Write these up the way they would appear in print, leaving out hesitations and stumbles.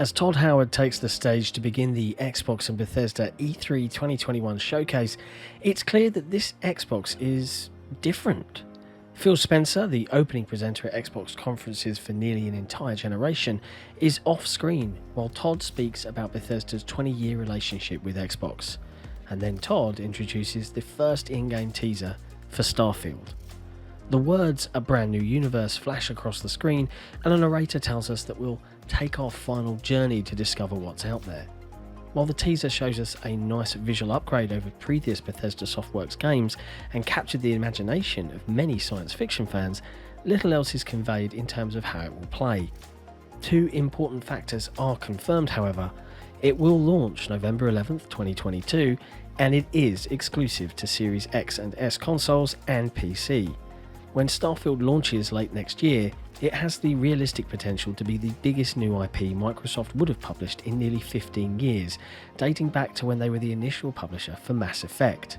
As Todd Howard takes the stage to begin the Xbox and Bethesda E3 2021 showcase, it's clear that this Xbox is different. Phil Spencer, the opening presenter at Xbox conferences for nearly an entire generation, is off-screen while Todd speaks about Bethesda's 20-year relationship with Xbox. And then Todd introduces the first in-game teaser for Starfield. The words "a brand new universe" flash across the screen, and a narrator tells us that we'll take our final journey to discover what's out there. While the teaser shows us a nice visual upgrade over previous Bethesda Softworks games and captured the imagination of many science fiction fans, little else is conveyed in terms of how it will play. Two important factors are confirmed, however. It will launch November 11th, 2022, and it is exclusive to Series X and S consoles and PC. When Starfield launches late next year, it has the realistic potential to be the biggest new IP Microsoft would have published in nearly 15 years, dating back to when they were the initial publisher for Mass Effect.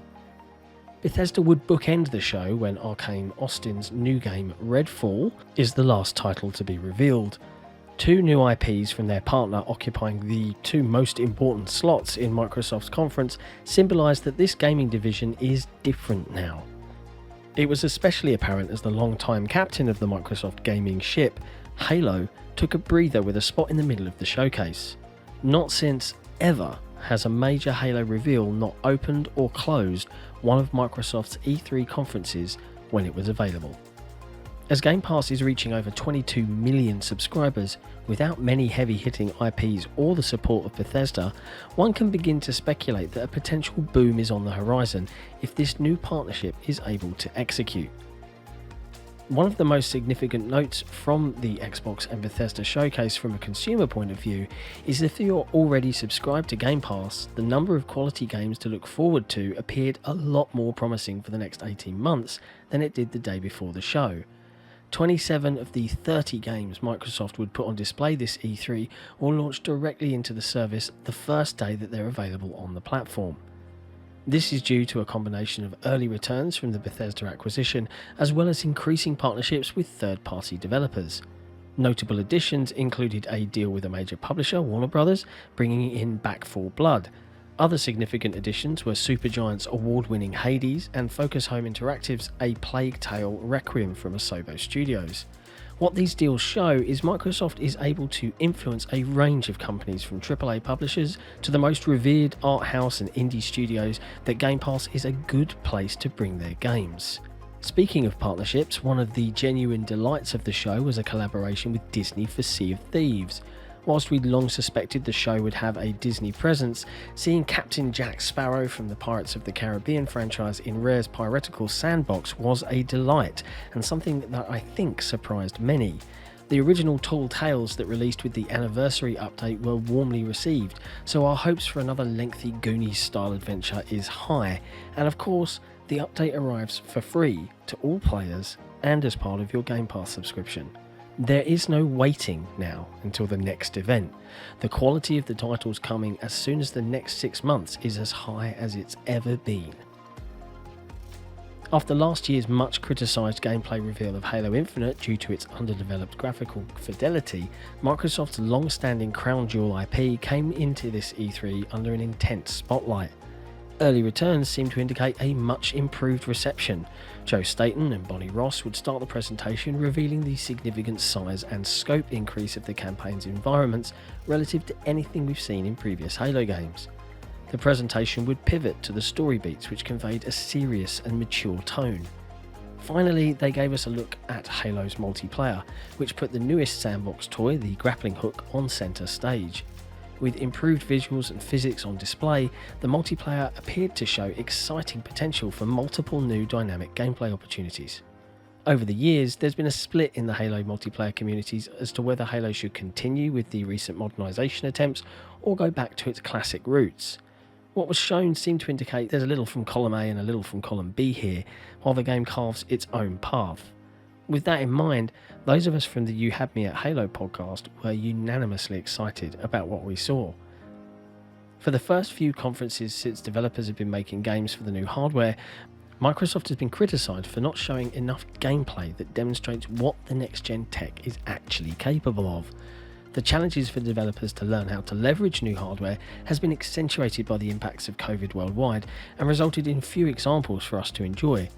Bethesda would bookend the show when Arcane Austin's new game Redfall is the last title to be revealed. Two new IPs from their partner occupying the two most important slots in Microsoft's conference symbolise that this gaming division is different now. It was especially apparent as the long-time captain of the Microsoft gaming ship, Halo, took a breather with a spot in the middle of the showcase. Not since ever has a major Halo reveal not opened or closed one of Microsoft's E3 conferences when it was available. As Game Pass is reaching over 22 million subscribers without many heavy-hitting IPs or the support of Bethesda, one can begin to speculate that a potential boom is on the horizon if this new partnership is able to execute. One of the most significant notes from the Xbox and Bethesda showcase from a consumer point of view is if you're already subscribed to Game Pass, the number of quality games to look forward to appeared a lot more promising for the next 18 months than it did the day before the show. 27 of the 30 games Microsoft would put on display this E3 will launch directly into the service the first day that they're available on the platform. This is due to a combination of early returns from the Bethesda acquisition, as well as increasing partnerships with third-party developers. Notable additions included a deal with a major publisher, Warner Bros., bringing in Back 4 Blood. Other significant additions were Supergiant's award-winning Hades and Focus Home Interactive's A Plague Tale: Requiem from Asobo Studios. What these deals show is Microsoft is able to influence a range of companies from AAA publishers to the most revered art house and indie studios that Game Pass is a good place to bring their games. Speaking of partnerships, one of the genuine delights of the show was a collaboration with Disney for Sea of Thieves. Whilst we'd long suspected the show would have a Disney presence, seeing Captain Jack Sparrow from the Pirates of the Caribbean franchise in Rare's piratical sandbox was a delight, and something that I think surprised many. The original Tall Tales that released with the anniversary update were warmly received, so our hopes for another lengthy Goonies-style adventure is high, and of course, the update arrives for free to all players and as part of your Game Pass subscription. There is no waiting now until the next event. The quality of the titles coming as soon as the next 6 months is as high as it's ever been. After last year's much criticised gameplay reveal of Halo Infinite due to its underdeveloped graphical fidelity, Microsoft's long-standing crown jewel IP came into this E3 under an intense spotlight. Early returns seem to indicate a much improved reception. Joe Staten and Bonnie Ross would start the presentation revealing the significant size and scope increase of the campaign's environments relative to anything we've seen in previous Halo games. The presentation would pivot to the story beats, which conveyed a serious and mature tone. Finally, they gave us a look at Halo's multiplayer, which put the newest sandbox toy, the grappling hook, on centre stage. With improved visuals and physics on display, the multiplayer appeared to show exciting potential for multiple new dynamic gameplay opportunities. Over the years, there's been a split in the Halo multiplayer communities as to whether Halo should continue with the recent modernisation attempts or go back to its classic roots. What was shown seemed to indicate there's a little from column A and a little from column B here, while the game carves its own path. With that in mind, those of us from the You Had Me at Halo podcast were unanimously excited about what we saw. For the first few conferences since developers have been making games for the new hardware, Microsoft has been criticised for not showing enough gameplay that demonstrates what the next-gen tech is actually capable of. The challenges for developers to learn how to leverage new hardware has been accentuated by the impacts of COVID worldwide and resulted in few examples for us to enjoy.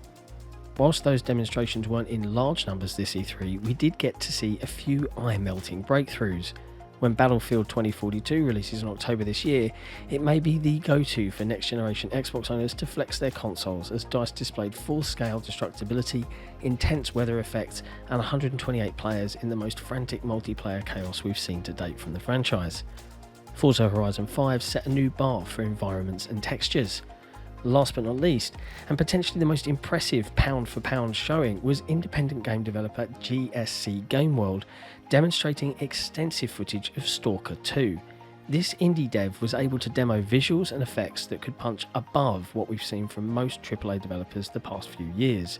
Whilst those demonstrations weren't in large numbers this E3, we did get to see a few eye-melting breakthroughs. When Battlefield 2042 releases in October this year, it may be the go-to for next-generation Xbox owners to flex their consoles, as DICE displayed full-scale destructibility, intense weather effects, and 128 players in the most frantic multiplayer chaos we've seen to date from the franchise. Forza Horizon 5 set a new bar for environments and textures. Last but not least, and potentially the most impressive pound-for-pound showing, was independent game developer GSC Game World, demonstrating extensive footage of Stalker 2. This indie dev was able to demo visuals and effects that could punch above what we've seen from most AAA developers the past few years.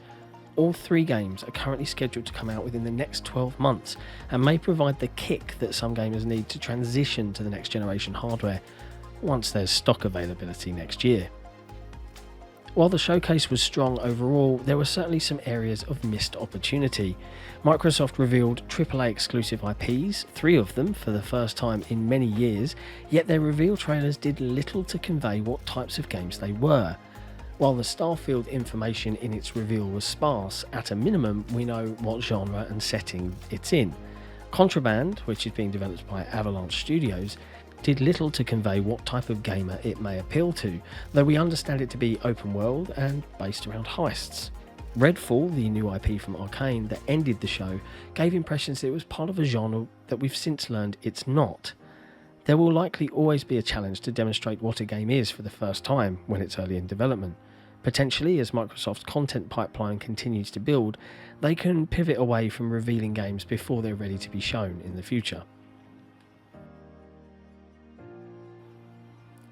All three games are currently scheduled to come out within the next 12 months and may provide the kick that some gamers need to transition to the next generation hardware, once there's stock availability next year. While the showcase was strong overall, there were certainly some areas of missed opportunity. Microsoft revealed AAA exclusive IPs, 3 of them for the first time in many years, yet their reveal trailers did little to convey what types of games they were. While the Starfield information in its reveal was sparse, at a minimum we know what genre and setting it's in. Contraband, which is being developed by Avalanche Studios, did little to convey what type of gamer it may appeal to, though we understand it to be open world and based around heists. Redfall, the new IP from Arcane that ended the show, gave impressions that it was part of a genre that we've since learned it's not. There will likely always be a challenge to demonstrate what a game is for the first time when it's early in development. Potentially, as Microsoft's content pipeline continues to build, they can pivot away from revealing games before they're ready to be shown in the future.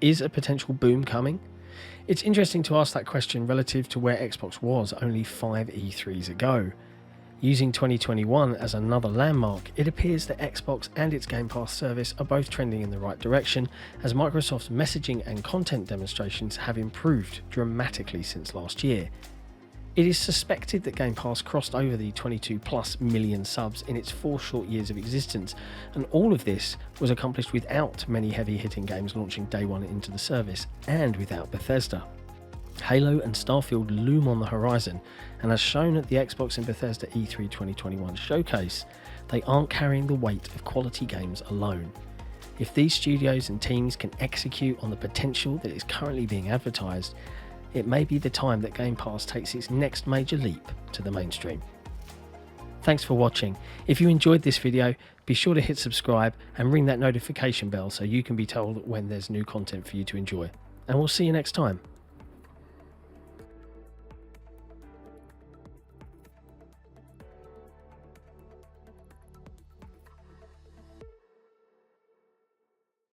Is a potential boom coming? It's interesting to ask that question relative to where Xbox was only 5 E3s ago. Using 2021 as another landmark, it appears that Xbox and its Game Pass service are both trending in the right direction, as Microsoft's messaging and content demonstrations have improved dramatically since last year. It is suspected that Game Pass crossed over the 22+ million subs in its 4 short years of existence, and all of this was accomplished without many heavy-hitting games launching day one into the service, and without Bethesda. Halo and Starfield loom on the horizon, and as shown at the Xbox and Bethesda E3 2021 showcase, they aren't carrying the weight of quality games alone. If these studios and teams can execute on the potential that is currently being advertised, it may be the time that Game Pass takes its next major leap to the mainstream. Thanks for watching. If you enjoyed this video, be sure to hit subscribe and ring that notification bell so you can be told when there's new content for you to enjoy. And we'll see you next time.